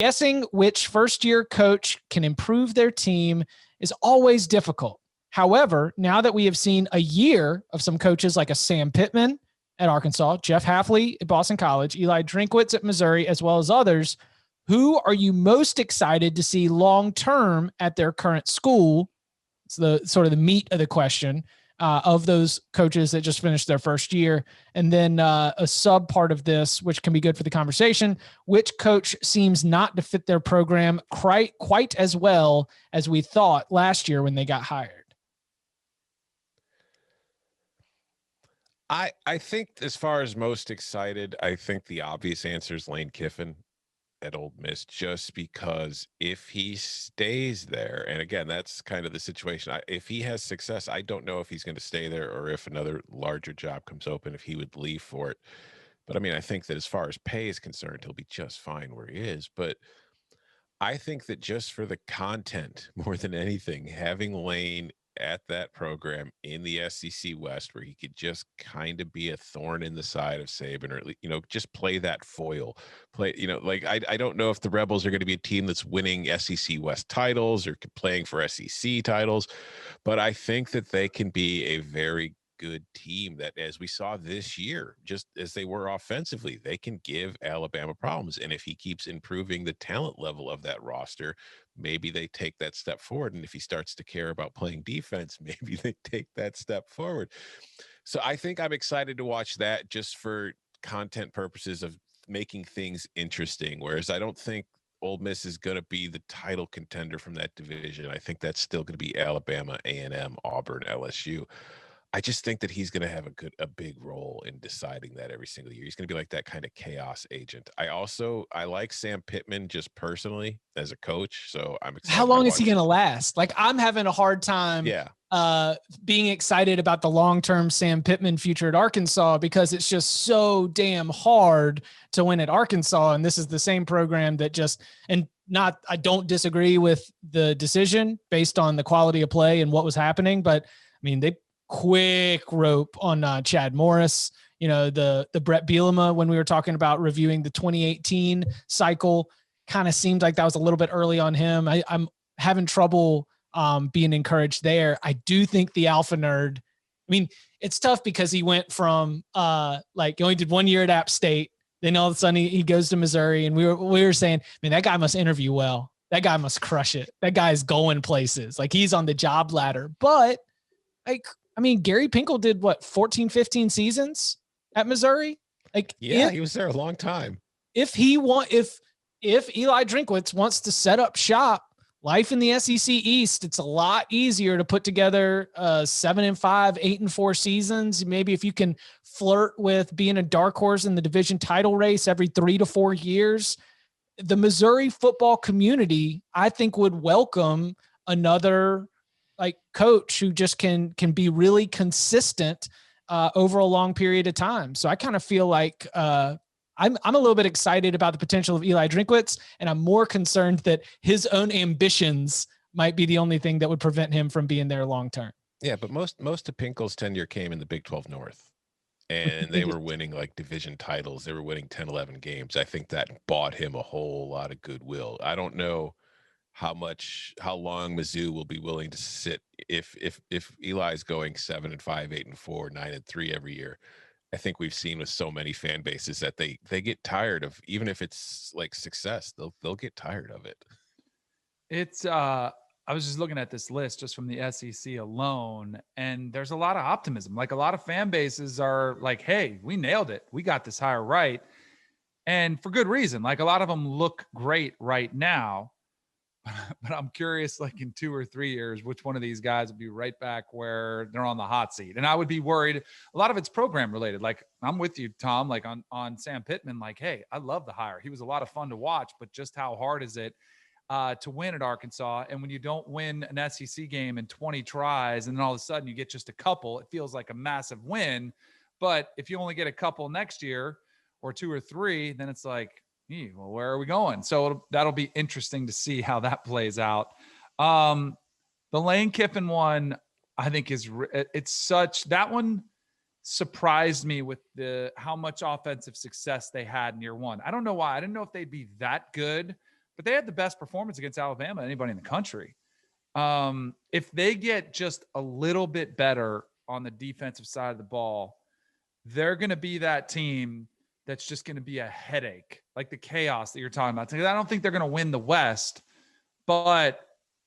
Guessing which first-year coach can improve their team is always difficult. However, now that we have seen a year of some coaches like a Sam Pittman at Arkansas, Jeff Haffley at Boston College, Eli Drinkwitz at Missouri, as well as others, who are you most excited to see long-term at their current school? It's the sort of the meat of the question. Of those coaches that just finished their first year. And then a sub part of this, which can be good for the conversation, which coach seems not to fit their program quite as well as we thought last year when they got hired? I think as far as most excited, I think the obvious answer is Lane Kiffin at Ole Miss, just because if he stays there, and again, that's kind of the situation. If he has success, I don't know if he's going to stay there or if another larger job comes open, if he would leave for it. But I mean, I think that as far as pay is concerned, he'll be just fine where he is. But I think that just for the content more than anything, having Lane at that program in the SEC West, where he could just kind of be a thorn in the side of Saban, or, you know, just play that foil. Play, you know, like I don't know if the Rebels are going to be a team that's winning SEC West titles or playing for SEC titles, but I think that they can be a very good team that, as we saw this year, just as they were offensively, they can give Alabama problems. And if he keeps improving the talent level of that roster, maybe they take that step forward. And if he starts to care about playing defense, maybe they take that step forward. So I think I'm excited to watch that just for content purposes of making things interesting. Whereas I don't think Ole Miss is going to be the title contender from that division. I think that's still going to be Alabama, A&M, Auburn, LSU. I just think that he's going to have a big role in deciding that every single year. He's going to be like that kind of chaos agent. I like Sam Pittman just personally as a coach, so I'm excited. How long is he going to last? Like, I'm having a hard time being excited about the long-term Sam Pittman future at Arkansas, because it's just so damn hard to win at Arkansas. And this is the same program that I don't disagree with the decision based on the quality of play and what was happening, but I mean, they quick rope on Chad Morris, you know, the Brett Bielema, when we were talking about reviewing the 2018 cycle, kind of seemed like that was a little bit early on him. I'm having trouble being encouraged there. I do think the alpha nerd, I mean, it's tough because he went from like he only did 1 year at App State. Then all of a sudden he goes to Missouri, and we were saying, man, that guy must interview well. That guy must crush it. That guy's going places. Like, he's on the job ladder. But like, I mean, Gary Pinkel did what, 14, 15 seasons at Missouri? Like, yeah, he was there a long time. If Eli Drinkwitz wants to set up shop, life in the SEC East, it's a lot easier to put together 7-5, 8-4 seasons. Maybe if you can flirt with being a dark horse in the division title race every 3 to 4 years, the Missouri football community, I think, would welcome another like coach who just can be really consistent over a long period of time. So I kind of feel like I'm a little bit excited about the potential of Eli Drinkwitz, and I'm more concerned that his own ambitions might be the only thing that would prevent him from being there long term. Yeah, but most of Pinkel's tenure came in the Big 12 North, and they were winning like division titles. They were winning 10, 11 games. I think that bought him a whole lot of goodwill. I don't know how long Mizzou will be willing to sit if Eli's going 7-5, 8-4, 9-3 every year. I think we've seen with so many fan bases that they get tired of, even if it's like success, they'll get tired of it. It's I was just looking at this list just from the SEC alone, and there's a lot of optimism. Like, a lot of fan bases are like, hey, we nailed it. We got this hire right. And for good reason. Like, a lot of them look great right now. But I'm curious, like, in 2 or 3 years, which one of these guys will be right back where they're on the hot seat. And I would be worried. A lot of it's program related. Like, I'm with you, Tom, like on Sam Pittman. Like, hey, I love the hire. He was a lot of fun to watch, but just how hard is it to win at Arkansas? And when you don't win an SEC game in 20 tries, and then all of a sudden you get just a couple, it feels like a massive win. But if you only get a couple next year, or 2 or 3, then it's like, well, where are we going? So that'll be interesting to see how that plays out. The Lane Kiffin one, I think that one surprised me with how much offensive success they had in year one. I don't know why. I didn't know if they'd be that good, but they had the best performance against Alabama, anybody in the country. If they get just a little bit better on the defensive side of the ball, they're going to be that team that's just going to be a headache, like the chaos that you're talking about. I don't think they're going to win the West, but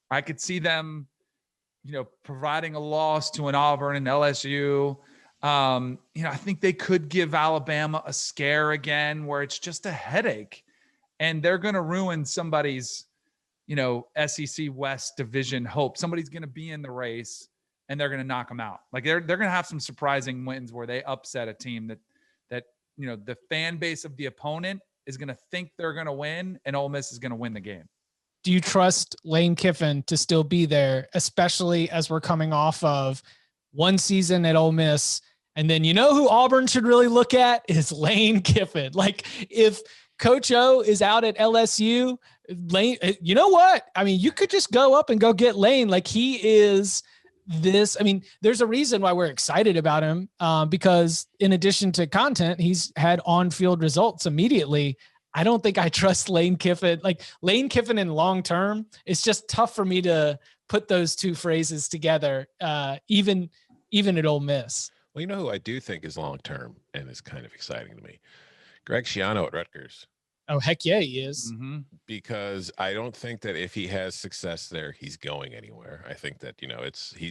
I could see them, providing a loss to an Auburn and LSU. I think they could give Alabama a scare again where it's just a headache, and they're going to ruin somebody's, SEC West division hope. Somebody's going to be in the race and they're going to knock them out. Like they're going to have some surprising wins where they upset a team that the fan base of the opponent is going to think they're going to win, and Ole Miss is going to win the game. Do you trust Lane Kiffin to still be there, especially as we're coming off of one season at Ole Miss? And then, who Auburn should really look at is Lane Kiffin. Like if Coach O is out at LSU, Lane, you know what? I mean, you could just go up and go get Lane. Like he is this. I mean, there's a reason why we're excited about him, because in addition to content, he's had on-field results immediately. I don't think I trust Lane Kiffin. Like Lane Kiffin in long term, it's just tough for me to put those two phrases together, even at Ole Miss. Well, who I do think is long term and is kind of exciting to me? Greg Schiano at Rutgers. Oh, heck yeah, he is. Mm-hmm. Because I don't think that if he has success there, he's going anywhere. I think that,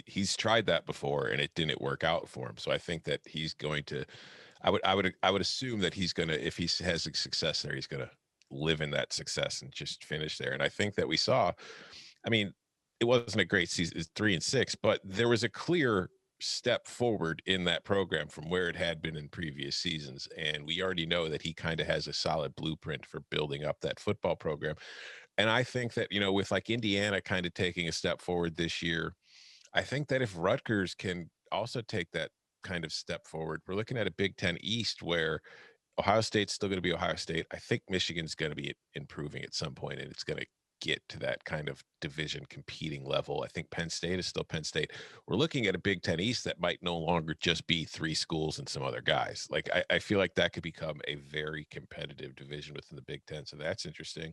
he's tried that before and it didn't work out for him. So I think that he's going to, I would assume that he's going to, if he has a success there, he's going to live in that success and just finish there. And I think that we saw, it wasn't a great season, it's 3-6, but there was a clear step forward in that program from where it had been in previous seasons. And we already know that he kind of has a solid blueprint for building up that football program. And I think that, with like Indiana kind of taking a step forward this year, I think that if Rutgers can also take that kind of step forward, we're looking at a Big Ten East where Ohio State's still going to be Ohio State. I think Michigan's going to be improving at some point, and it's going to get to that kind of division competing level. I think Penn State is still Penn State. We're looking at a Big Ten East that might no longer just be 3 schools and some other guys. Like I feel like that could become a very competitive division within the Big Ten. So that's interesting.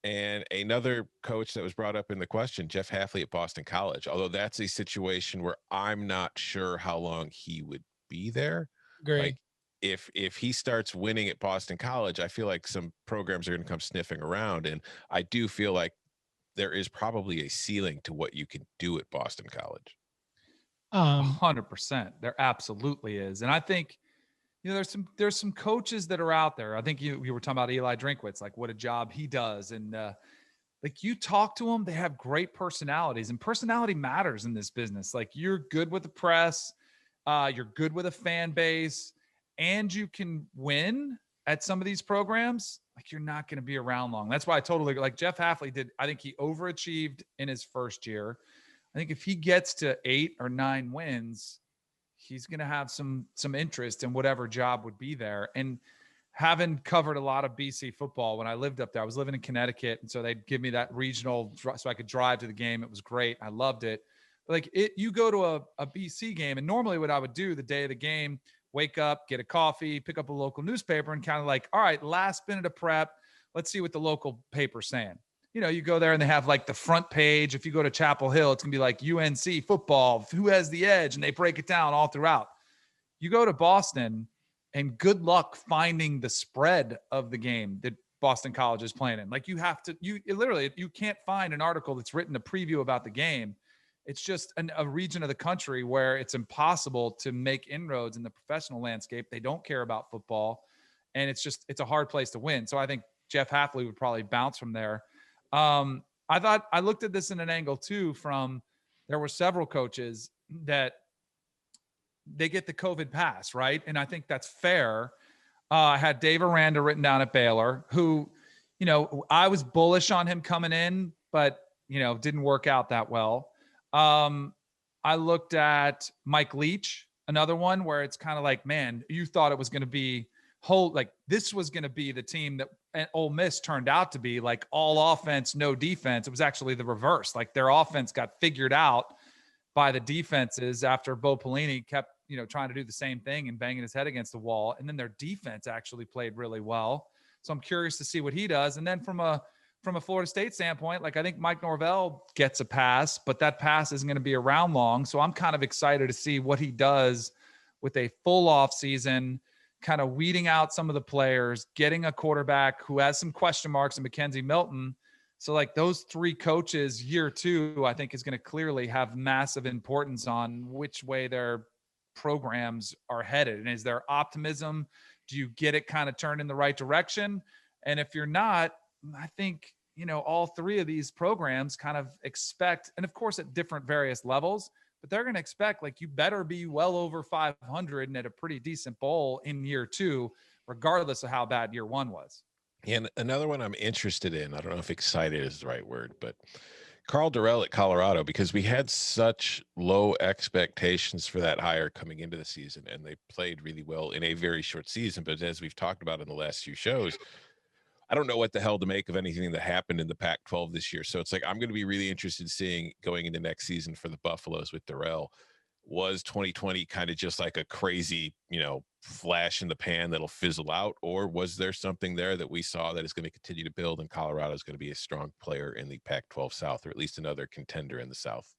And another coach that was brought up in the question, Jeff Haffley at Boston College, although that's a situation where I'm not sure how long he would be there. Great. Like, if he starts winning at Boston College, I feel like some programs are going to come sniffing around. And I do feel like there is probably a ceiling to what you can do at Boston College. 100%. There absolutely is. And I think, there's some coaches that are out there. I think you were talking about Eli Drinkwitz, like what a job he does. And like you talk to them, they have great personalities, and personality matters in this business. Like you're good with the press, you're good with a fan base, and you can win at some of these programs. Like you're not going to be around long. That's why I totally like Jeff Haffley did. I think he overachieved in his first year. I think if he gets to 8 or 9 wins, he's going to have some interest in whatever job would be there. And having covered a lot of BC football when I lived up there, I was living in Connecticut. And so they'd give me that regional so I could drive to the game. It was great. I loved it. But like you go to a BC game, and normally what I would do the day of the game, wake up, get a coffee, pick up a local newspaper, and kind of like, all right, last minute of prep. Let's see what the local paper's saying. You go there and they have like the front page. If you go to Chapel Hill, it's going to be like UNC football, who has the edge, and they break it down all throughout. You go to Boston, and good luck finding the spread of the game that Boston College is playing in. Like you can't find an article that's written a preview about the game. It's just a region of the country where it's impossible to make inroads in the professional landscape. They don't care about football, and it's a hard place to win. So I think Jeff Haffley would probably bounce from there. I looked at this in an angle too, there were several coaches that they get the COVID pass, right? And I think that's fair. I had Dave Aranda written down at Baylor, who, I was bullish on him coming in, but, didn't work out that well. I looked at Mike Leach, another one where it's kind of like, man, you thought it was going to be this was going to be the team that Ole Miss turned out to be, like all offense, no defense. It was actually the reverse. Like their offense got figured out by the defenses after Bo Pelini kept, trying to do the same thing and banging his head against the wall. And then their defense actually played really well. So I'm curious to see what he does. And then from from a Florida State standpoint, like I think Mike Norvell gets a pass, but that pass isn't going to be around long. So I'm kind of excited to see what he does with a full off season, kind of weeding out some of the players, getting a quarterback who has some question marks in Mackenzie Milton. So like those three coaches year 2, I think is going to clearly have massive importance on which way their programs are headed. And is there optimism? Do you get it kind of turned in the right direction? And if you're not, I think, all three of these programs kind of expect, and of course at different various levels, but they're going to expect like you better be well over 500 and at a pretty decent bowl in year 2, regardless of how bad year 1 was. And another one I'm interested in, I don't know if excited is the right word, but Karl Dorel at Colorado, because we had such low expectations for that hire coming into the season, and they played really well in a very short season. But as we've talked about in the last few shows, I don't know what the hell to make of anything that happened in the Pac-12 this year. So it's like, I'm going to be really interested in seeing going into next season for the Buffaloes with Dorel. Was 2020 kind of just like a crazy, flash in the pan that'll fizzle out? Or was there something there that we saw that is going to continue to build, and Colorado is going to be a strong player in the Pac-12 South, or at least another contender in the South?